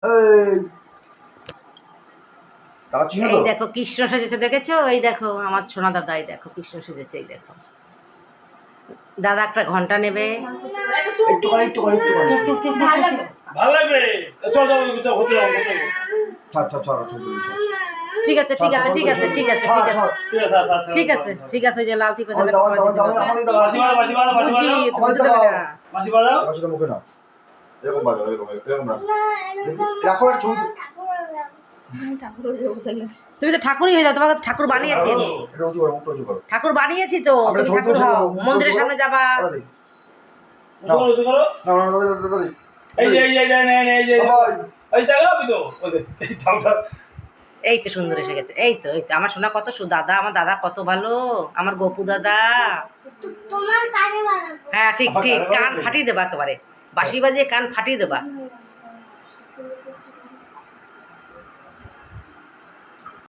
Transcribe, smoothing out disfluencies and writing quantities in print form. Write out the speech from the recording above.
এই দাদা চিনো এই তো? দেখো কৃষ্ণ সেজেছে, দেখেছো? এই দেখো আমার সোনা দাদা, এই দেখো কৃষ্ণ সেজেছে, এই দেখো। দাদা একটা ঘন্টা নেবে। একটুখানি একটুখানি একটুখানি ভালো লাগবে। চল চল চল হতে যাও হতে যাও। ছাড় ছাড় ছাড় ছাড় ঠিক আছে ঠিক আছে ঠিক আছে ঠিক আছে ঠিক আছে ঠিক আছে ঠিক আছে, ওই যে লাল টিপে দিলে বাঁশি বাজাও বাঁশি বাজাও বাঁশি বুঝি, বাজাও তুমি বুঝতে পারবে না। বাঁশি বাজাও। বাঁশিটা মুখে নাও, এরকম বাজাও, এরকম এরকম রাখো। রাখো একটা ছবি। তুমি তো ঠাকুরই হয়ে যাও, তোমাকে তো ঠাকুর বানিয়েছি আমি। এটা উঁচু করো, মুখটা উঁচু করো। ঠাকুর বানিয়েছি তো, আমরা তুমি ছবি ঠাকুর তুলছি, হও, মুখটা মন্দিরের উঁচু সামনে করো। যাবা। দাদি, উঁচু করো উঁচু করো। না না দাদি দাদি দাদি। এই যে এই যে এই যে বাবাই, এই জায়গা আমি তো ওই যে এই ঠাউটা। এই তো সুন্দর এসে গেছে, এই তো এই তো আমার সোনা কত দাদা, আমার দাদা কত ভালো, আমার গপু দাদা। তোমার কানে বানাবো। হ্যাঁ ঠিক আমার ঠিক, কানে কান বানাবো? ফাটিয়ে দেবা একেবারে, বাঁশি বাজিয়ে কান ফাটিয়ে দেবা।